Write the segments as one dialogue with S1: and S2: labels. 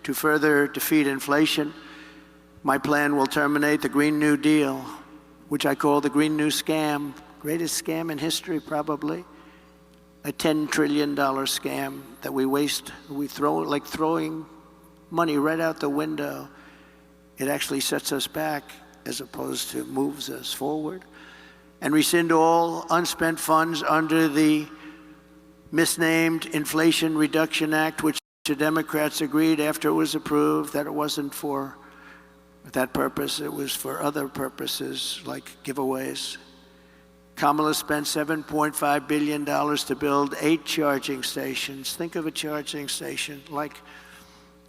S1: To further defeat inflation, my plan will terminate the Green New Deal, which I call the Green New Scam, greatest scam in history probably, a $10 trillion scam that we waste, we throw like throwing money right out the window. It actually sets us back as opposed to moves us forward. And rescind all unspent funds under the misnamed Inflation Reduction Act, which the Democrats agreed after it was approved that it wasn't for that purpose, it was for other purposes like giveaways. Kamala spent $7.5 billion to build 8 charging stations. Think of a charging station like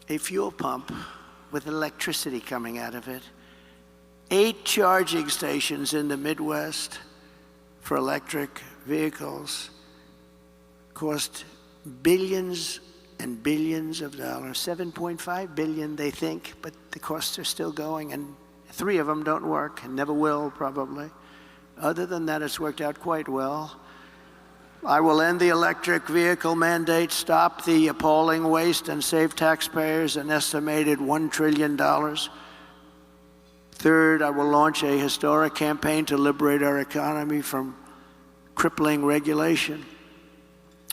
S1: a fuel pump with electricity coming out of it. 8 charging stations in the Midwest for electric vehicles cost billions and billions of dollars. 7.5 billion, they think, but the costs are still going, and 3 of them don't work and never will, probably. Other than that, it's worked out quite well. I will end the electric vehicle mandate, stop the appalling waste, and save taxpayers an estimated $1 trillion. Third, I will launch a historic campaign to liberate our economy from crippling regulation.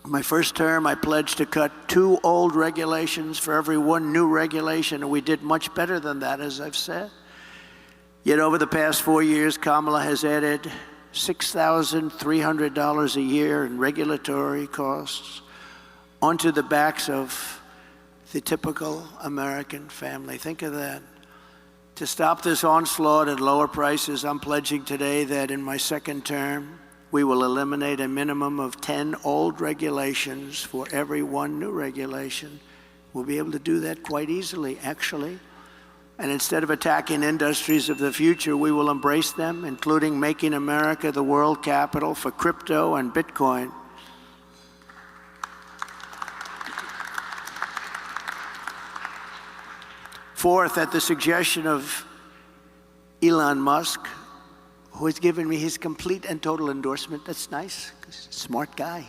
S1: My first term, I pledged to cut 2 old regulations for every 1 new regulation, and we did much better than that, as I've said. Yet over the past 4 years, Kamala has added $6,300 a year in regulatory costs onto the backs of the typical American family. Think of that. To stop this onslaught and lower prices, I'm pledging today that in my second term, we will eliminate a minimum of 10 old regulations for every 1 new regulation. We'll be able to do that quite easily, actually. And instead of attacking industries of the future, we will embrace them, including making America the world capital for crypto and Bitcoin. Fourth, at the suggestion of Elon Musk, who has given me his complete and total endorsement. That's nice, 'cause he's a smart guy.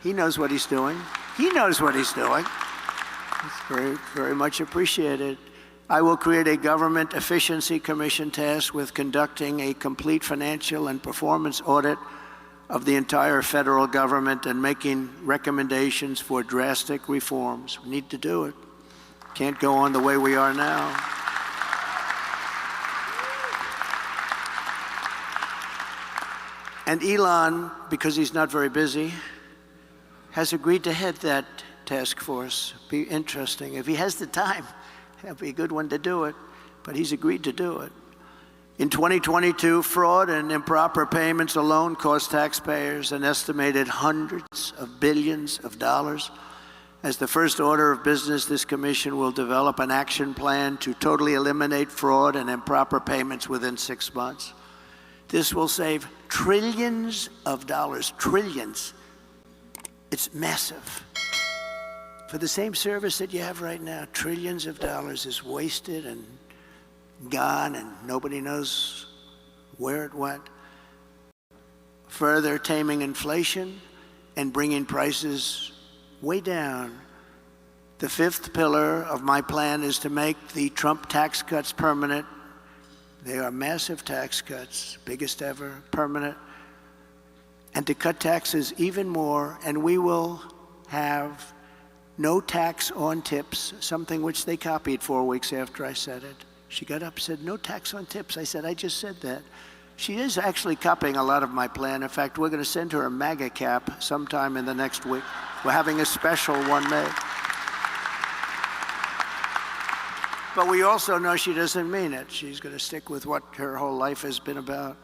S1: He knows what he's doing. He knows what he's doing. It's very, very much appreciated. I will create a government efficiency commission tasked with conducting a complete financial and performance audit of the entire federal government and making recommendations for drastic reforms. We need to do it. Can't go on the way we are now. And Elon, because he's not very busy, has agreed to head that task force. Be interesting. If he has the time, that'd be a good one to do it, but he's agreed to do it. In 2022, fraud and improper payments alone cost taxpayers an estimated hundreds of billions of dollars. As the first order of business, this commission will develop an action plan to totally eliminate fraud and improper payments within 6 months. This will save trillions of dollars, trillions. It's massive. For the same service that you have right now, trillions of dollars is wasted and gone, and nobody knows where it went. Further taming inflation and bringing prices way down. The 5th pillar of my plan is to make the Trump tax cuts permanent. They are massive tax cuts, biggest ever, permanent. And to cut taxes even more, and we will have no tax on tips, something which they copied 4 weeks after I said it. She got up and said, no tax on tips. I said, I just said that. She is actually copying a lot of my plan. In fact, we're going to send her a MAGA cap sometime in the next week. We're having a special one made. But we also know she doesn't mean it. She's going to stick with what her whole life has been about.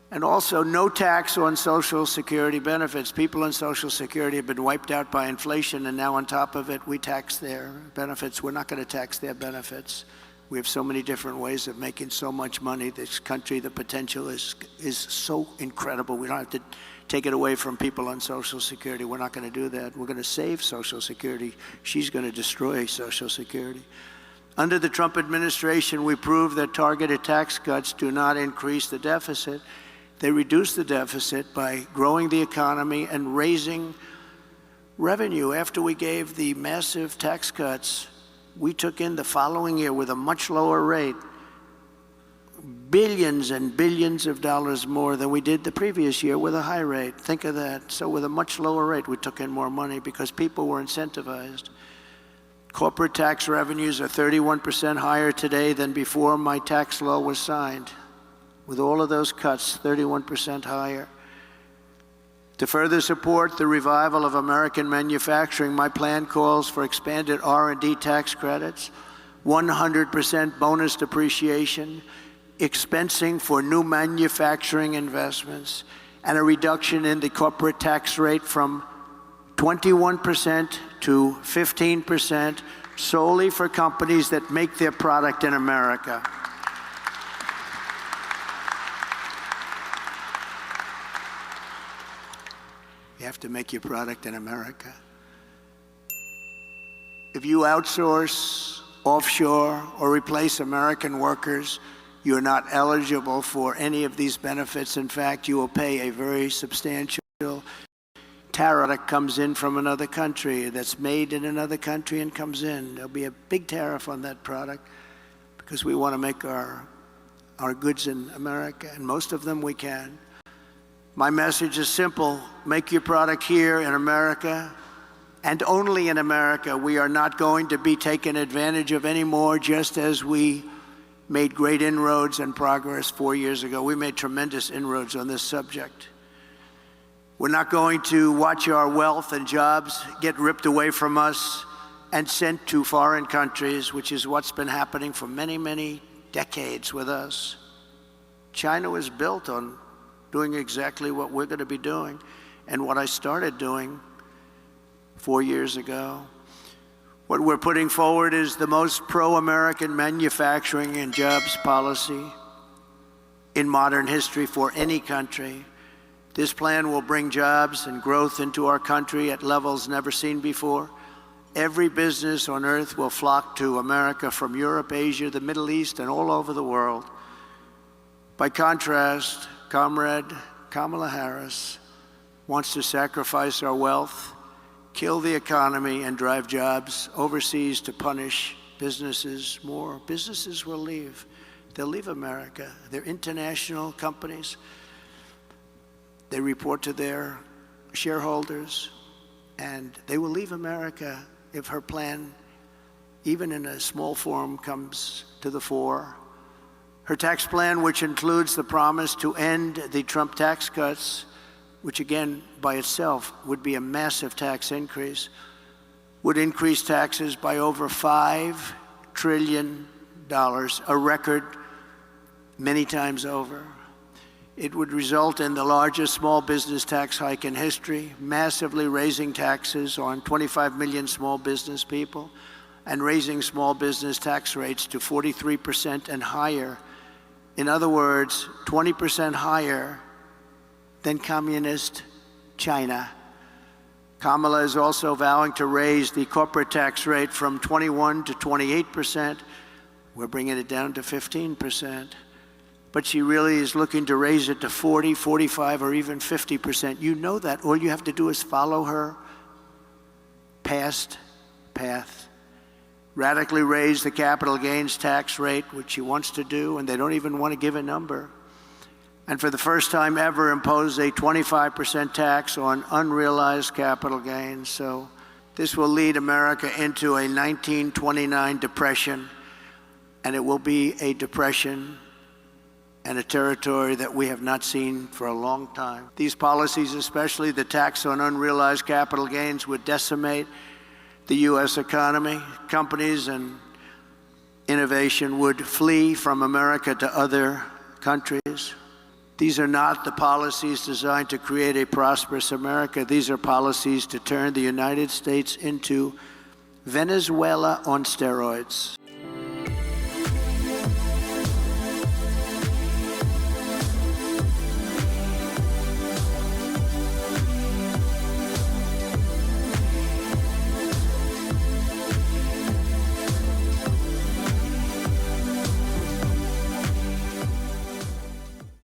S1: And also, no tax on Social Security benefits. People on Social Security have been wiped out by inflation, and now on top of it, we tax their benefits. We're not going to tax their benefits. We have so many different ways of making so much money. This country, the potential is so incredible. We don't have to take it away from people on Social Security. We're not going to do that. We're going to save Social Security. She's going to destroy Social Security. Under the Trump administration, we proved that targeted tax cuts do not increase the deficit. They reduce the deficit by growing the economy and raising revenue. After we gave the massive tax cuts, we took in the following year with a much lower rate, billions and billions of dollars more than we did the previous year with a high rate. Think of that. So with a much lower rate, we took in more money because people were incentivized. Corporate tax revenues are 31% higher today than before my tax law was signed. With all of those cuts, 31% higher. To further support the revival of American manufacturing, my plan calls for expanded R&D tax credits, 100% bonus depreciation, expensing for new manufacturing investments, and a reduction in the corporate tax rate from 21% to 15% solely for companies that make their product in America. You have to make your product in America. If you outsource, offshore, or replace American workers, you're not eligible for any of these benefits. In fact, you will pay a very substantial tariff that comes in from another country, that's made in another country and comes in. There'll be a big tariff on that product because we want to make our goods in America, and most of them we can. My message is simple: make your product here in America, and only in America. We are not going to be taken advantage of anymore, just as we made great inroads and progress 4 years ago. We made tremendous inroads on this subject. We're not going to watch our wealth and jobs get ripped away from us and sent to foreign countries, which is what's been happening for many, many decades with us. China was built on doing exactly what we're going to be doing and what I started doing 4 years ago. What we're putting forward is the most pro-American manufacturing and jobs policy in modern history for any country. This plan will bring jobs and growth into our country at levels never seen before. Every business on earth will flock to America from Europe, Asia, the Middle East, and all over the world. By contrast, Comrade Kamala Harris wants to sacrifice our wealth, kill the economy, and drive jobs overseas to punish businesses more. Businesses will leave. They'll leave America. They're international companies. They report to their shareholders, and they will leave America if her plan, even in a small form, comes to the fore. Her tax plan, which includes the promise to end the Trump tax cuts, which again by itself would be a massive tax increase, would increase taxes by over $5 trillion, a record many times over. It would result in the largest small business tax hike in history, massively raising taxes on 25 million small business people and raising small business tax rates to 43% and higher. In other words, 20% higher than communist China. Kamala is also vowing to raise the corporate tax rate from 21% to 28%. We're bringing it down to 15%. But she really is looking to raise it to 40, 45, or even 50%. You know that. All you have to do is follow her past path. Radically raise the capital gains tax rate, which she wants to do, and they don't even want to give a number. And for the first time ever, impose a 25% tax on unrealized capital gains. So this will lead America into a 1929 depression, and it will be a depression and a territory that we have not seen for a long time. These policies, especially the tax on unrealized capital gains, would decimate the U.S. economy. Companies and innovation would flee from America to other countries. These are not the policies designed to create a prosperous America. These are policies to turn the United States into Venezuela on steroids.